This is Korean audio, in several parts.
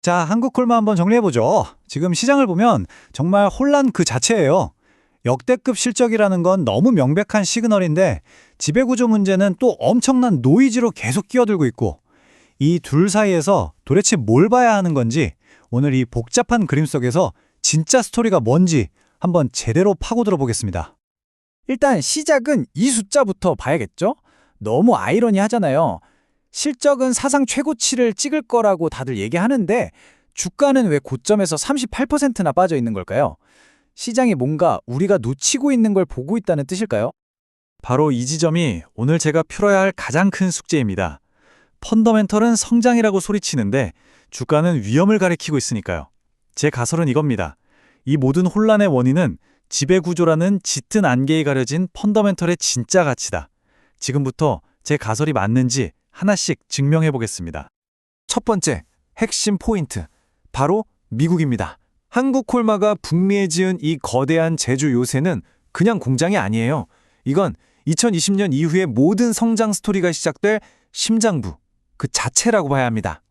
자, 한국콜만 한번 정리해보죠. 지금 시장을 보면 정말 혼란 그 자체예요. 역대급 실적이라는 건 너무 명백한 시그널인데 지배구조 문제는 또 엄청난 노이즈로 계속 끼어들고 있고 이 둘 사이에서 도대체 뭘 봐야 하는 건지 오늘 이 복잡한 그림 속에서 진짜 스토리가 뭔지 한번 제대로 파고들어 보겠습니다. 일단 시작은 이 숫자부터 봐야겠죠? 너무 아이러니하잖아요. 실적은 사상 최고치를 찍을 거라고 다들 얘기하는데 주가는 왜 고점에서 38%나 빠져 있는 걸까요? 시장이 뭔가 우리가 놓치고 있는 걸 보고 있다는 뜻일까요? 바로 이 지점이 오늘 제가 풀어야 할 가장 큰 숙제입니다. 펀더멘털은 성장이라고 소리치는데 주가는 위험을 가리키고 있으니까요. 제 가설은 이겁니다. 이 모든 혼란의 원인은 지배구조라는 짙은 안개에 가려진 펀더멘털의 진짜 가치다. 지금부터 제 가설이 맞는지 하나씩 증명해 보겠습니다. 첫 번째, 핵심 포인트. 바로 미국입니다. 한국콜마가 북미에 지은 이 거대한 제조 요새는 그냥 공장이 아니에요. 이건 2020년 이후의 모든 성장 스토리가 시작될 심장부, 그 자체라고 봐야 합니다.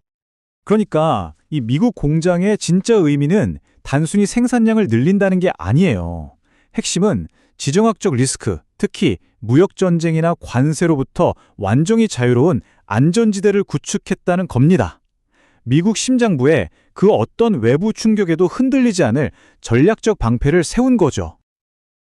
그러니까 이 미국 공장의 진짜 의미는 단순히 생산량을 늘린다는 게 아니에요. 핵심은 지정학적 리스크, 특히 무역전쟁이나 관세로부터 완전히 자유로운 안전지대를 구축했다는 겁니다. 미국 심장부에 그 어떤 외부 충격에도 흔들리지 않을 전략적 방패를 세운 거죠.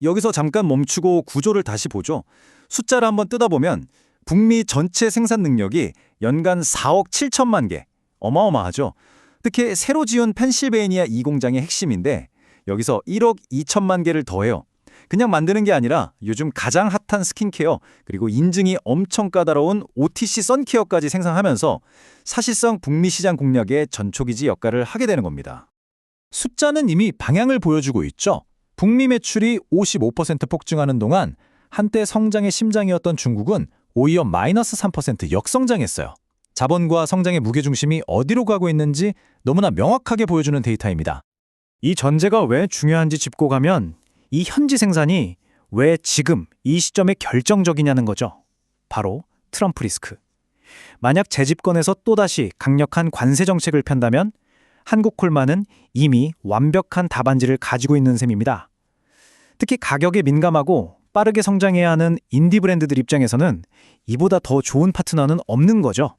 여기서 잠깐 멈추고 구조를 다시 보죠. 숫자를 한번 뜯어보면 북미 전체 생산 능력이 연간 4억 7천만 개. 어마어마하죠. 특히 새로 지은 펜실베이니아 이 공장의 핵심인데 여기서 1억 2천만 개를 더해요. 그냥 만드는 게 아니라 요즘 가장 핫한 스킨케어 그리고 인증이 엄청 까다로운 OTC 선케어까지 생산하면서 사실상 북미 시장 공략의 전초기지 역할을 하게 되는 겁니다. 숫자는 이미 방향을 보여주고 있죠. 북미 매출이 55% 폭증하는 동안 한때 성장의 심장이었던 중국은 오히려 마이너스 3% 역성장했어요. 자본과 성장의 무게중심이 어디로 가고 있는지 너무나 명확하게 보여주는 데이터입니다. 이 전제가 왜 중요한지 짚고 가면 이 현지 생산이 왜 지금 이 시점에 결정적이냐는 거죠. 바로 트럼프 리스크. 만약 재집권에서 또다시 강력한 관세 정책을 편다면 한국콜마는 이미 완벽한 답안지를 가지고 있는 셈입니다. 특히 가격에 민감하고 빠르게 성장해야 하는 인디 브랜드들 입장에서는 이보다 더 좋은 파트너는 없는 거죠.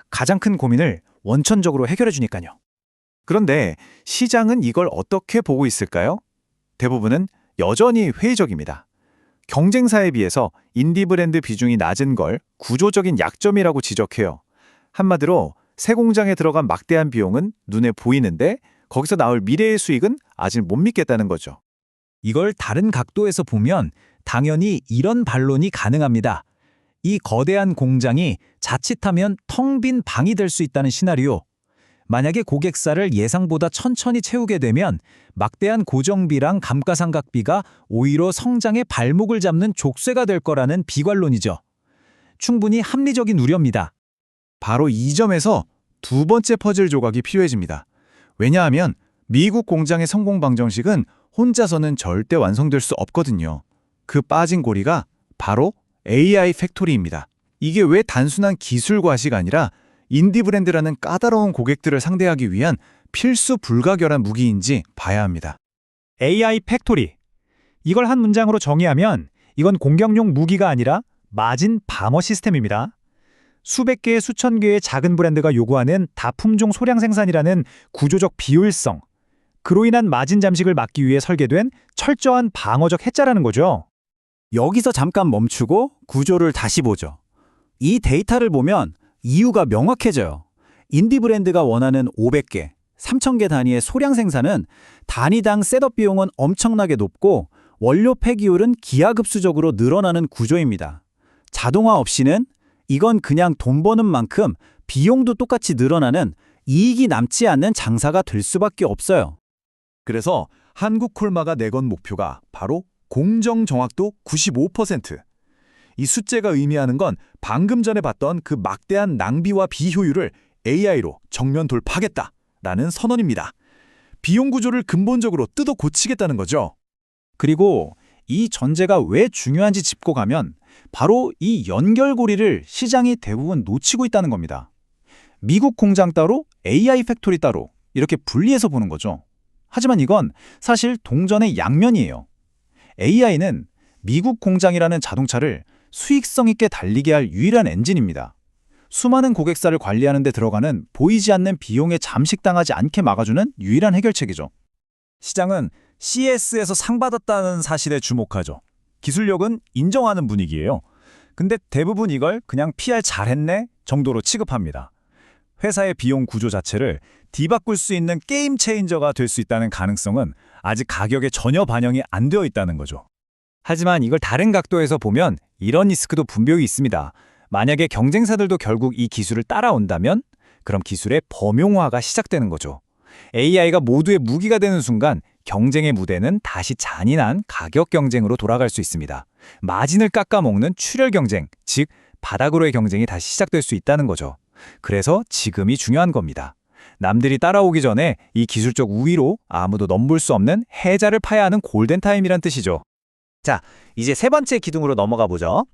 가장 큰 고민을 원천적으로 해결해 주니까요. 그런데 시장은 이걸 어떻게 보고 있을까요? 대부분은 여전히 회의적입니다. 경쟁사에 비해서 인디 브랜드 비중이 낮은 걸 구조적인 약점이라고 지적해요. 한마디로 새 공장에 들어간 막대한 비용은 눈에 보이는데 거기서 나올 미래의 수익은 아직 못 믿겠다는 거죠. 이걸 다른 각도에서 보면 당연히 이런 반론이 가능합니다. 이 거대한 공장이 자칫하면 텅 빈 방이 될 수 있다는 시나리오. 만약에 고객사를 예상보다 천천히 채우게 되면 막대한 고정비랑 감가상각비가 오히려 성장의 발목을 잡는 족쇄가 될 거라는 비관론이죠. 충분히 합리적인 우려입니다. 바로 이 점에서 두 번째 퍼즐 조각이 필요해집니다. 왜냐하면 미국 공장의 성공 방정식은 혼자서는 절대 완성될 수 없거든요. 그 빠진 고리가 바로 AI 팩토리입니다. 이게 왜 단순한 기술 과시가 아니라 인디 브랜드라는 까다로운 고객들을 상대하기 위한 필수 불가결한 무기인지 봐야 합니다. AI 팩토리. 이걸 한 문장으로 정의하면 이건 공격용 무기가 아니라 마진 방어 시스템입니다. 수백 개의 수천 개의 작은 브랜드가 요구하는 다품종 소량 생산이라는 구조적 비효율성. 그로 인한 마진 잠식을 막기 위해 설계된 철저한 방어적 해자라는 거죠. 여기서 잠깐 멈추고 구조를 다시 보죠. 이 데이터를 보면 이유가 명확해져요. 인디 브랜드가 원하는 500개, 3,000개 단위의 소량 생산은 단위당 셋업 비용은 엄청나게 높고 원료 폐기율은 기하급수적으로 늘어나는 구조입니다. 자동화 없이는 이건 그냥 돈 버는 만큼 비용도 똑같이 늘어나는 이익이 남지 않는 장사가 될 수밖에 없어요. 그래서 한국콜마가 내건 목표가 바로 공정 정확도 95%. 이 숫자가 의미하는 건 방금 전에 봤던 그 막대한 낭비와 비효율을 AI로 정면 돌파하겠다라는 선언입니다. 비용 구조를 근본적으로 뜯어 고치겠다는 거죠. 그리고 이 전제가 왜 중요한지 짚고 가면 바로 이 연결고리를 시장이 대부분 놓치고 있다는 겁니다. 미국 공장 따로 AI 팩토리 따로 이렇게 분리해서 보는 거죠. 하지만 이건 사실 동전의 양면이에요. AI는 미국 공장이라는 자동차를 수익성 있게 달리게 할 유일한 엔진입니다. 수많은 고객사를 관리하는 데 들어가는 보이지 않는 비용에 잠식당하지 않게 막아주는 유일한 해결책이죠. 시장은 CES에서 상 받았다는 사실에 주목하죠. 기술력은 인정하는 분위기예요. 근데 대부분 이걸 그냥 PR 잘했네 정도로 취급합니다. 회사의 비용 구조 자체를 뒤바꿀 수 있는 게임 체인저가 될 수 있다는 가능성은 아직 가격에 전혀 반영이 안 되어 있다는 거죠. 하지만 이걸 다른 각도에서 보면 이런 리스크도 분명히 있습니다. 만약에 경쟁사들도 결국 이 기술을 따라온다면 그럼 기술의 범용화가 시작되는 거죠. AI가 모두의 무기가 되는 순간 경쟁의 무대는 다시 잔인한 가격 경쟁으로 돌아갈 수 있습니다. 마진을 깎아먹는 출혈 경쟁, 즉 바닥으로의 경쟁이 다시 시작될 수 있다는 거죠. 그래서 지금이 중요한 겁니다. 남들이 따라오기 전에 이 기술적 우위로 아무도 넘볼 수 없는 해자를 파야 하는 골든타임이란 뜻이죠. 자, 이제 세 번째 기둥으로 넘어가 보죠.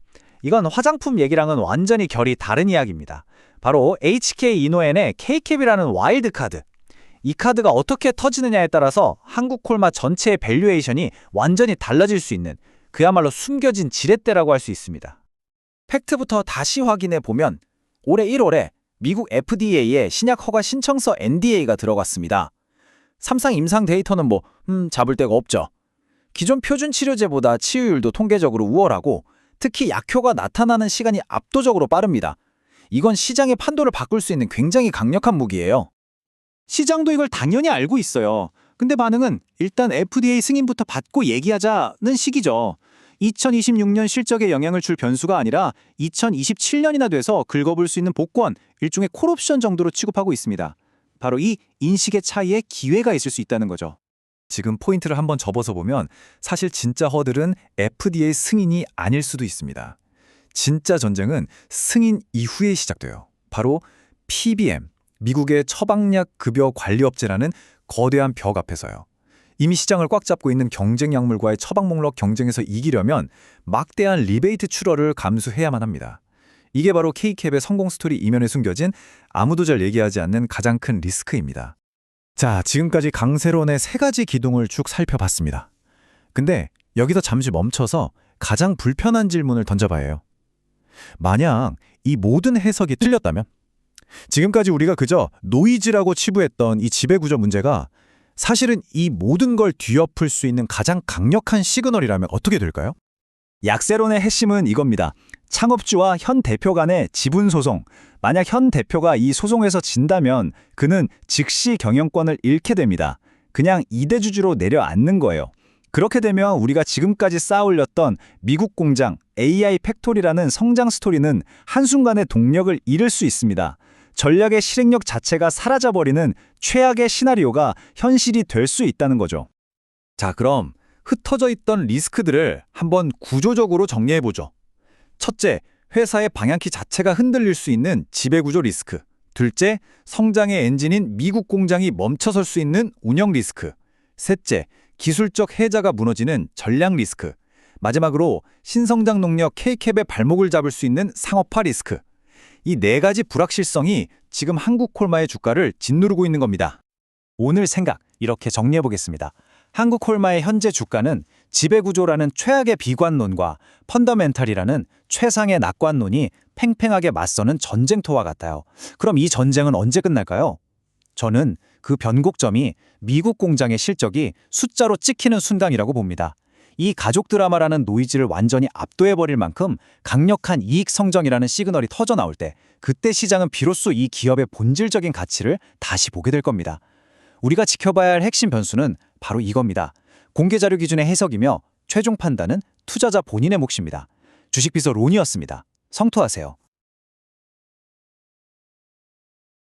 이건 화장품 얘기랑은 완전히 결이 다른 이야기입니다. 바로 HK 이노엔의 K캡이라는 와일드 카드. 이 카드가 어떻게 터지느냐에 따라서 한국콜마 전체의 밸류에이션이 완전히 달라질 수 있는 그야말로 숨겨진 지렛대라고 할 수 있습니다. 팩트부터 다시 확인해 보면 올해 1월에 미국 FDA에 신약 허가 신청서 NDA가 들어갔습니다. 삼상 임상 데이터는 잡을 데가 없죠. 기존 표준 치료제보다 치유율도 통계적으로 우월하고 특히 약효가 나타나는 시간이 압도적으로 빠릅니다. 이건 시장의 판도를 바꿀 수 있는 굉장히 강력한 무기예요. 시장도 이걸 당연히 알고 있어요. 근데 반응은 일단 FDA 승인부터 받고 얘기하자는 식이죠. 2026년 실적에 영향을 줄 변수가 아니라 2027년이나 돼서 긁어볼 수 있는 복권, 일종의 콜옵션 정도로 취급하고 있습니다. 바로 이 인식의 차이에 기회가 있을 수 있다는 거죠. 지금 포인트를 한번 접어서 보면 사실 진짜 허들은 FDA 승인이 아닐 수도 있습니다. 진짜 전쟁은 승인 이후에 시작돼요. 바로 PBM, 미국의 처방약 급여 관리업체라는 거대한 벽 앞에서요. 이미 시장을 꽉 잡고 있는 경쟁 약물과의 처방 목록 경쟁에서 이기려면 막대한 리베이트 출혈을 감수해야만 합니다. 이게 바로 K캡의 성공 스토리 이면에 숨겨진 아무도 잘 얘기하지 않는 가장 큰 리스크입니다. 자, 지금까지 강세론의 세 가지 기둥을 쭉 살펴봤습니다. 근데 여기서 잠시 멈춰서 가장 불편한 질문을 던져봐야 해요. 만약 이 모든 해석이 틀렸다면? 지금까지 우리가 그저 노이즈라고 치부했던 이 지배구조 문제가 사실은 이 모든 걸 뒤엎을 수 있는 가장 강력한 시그널이라면 어떻게 될까요? 약세론의 핵심은 이겁니다. 창업주와 현 대표 간의 지분 소송. 만약 현 대표가 이 소송에서 진다면 그는 즉시 경영권을 잃게 됩니다. 그냥 이대주주로 내려앉는 거예요. 그렇게 되면 우리가 지금까지 쌓아올렸던 미국 공장, AI 팩토리라는 성장 스토리는 한순간에 동력을 잃을 수 있습니다. 전략의 실행력 자체가 사라져버리는 최악의 시나리오가 현실이 될 수 있다는 거죠. 자, 그럼 흩어져 있던 리스크들을 한번 구조적으로 정리해보죠. 첫째, 회사의 방향키 자체가 흔들릴 수 있는 지배구조 리스크. 둘째, 성장의 엔진인 미국 공장이 멈춰설 수 있는 운영 리스크. 셋째, 기술적 해자가 무너지는 전략 리스크. 마지막으로 신성장 농력 K캡의 발목을 잡을 수 있는 상업화 리스크. 이 네 가지 불확실성이 지금 한국콜마의 주가를 짓누르고 있는 겁니다. 오늘 생각 이렇게 정리해보겠습니다. 한국콜마의 현재 주가는 지배구조라는 최악의 비관론과 펀더멘탈이라는 최상의 낙관론이 팽팽하게 맞서는 전쟁터와 같아요. 그럼 이 전쟁은 언제 끝날까요? 저는 그 변곡점이 미국 공장의 실적이 숫자로 찍히는 순간이라고 봅니다. 이 가족 드라마라는 노이즈를 완전히 압도해버릴 만큼 강력한 이익 성장이라는 시그널이 터져나올 때 그때 시장은 비로소 이 기업의 본질적인 가치를 다시 보게 될 겁니다. 우리가 지켜봐야 할 핵심 변수는 바로 이겁니다. 공개 자료 기준의 해석이며 최종 판단은 투자자 본인의 몫입니다. 주식비서 론이었습니다. 성투하세요.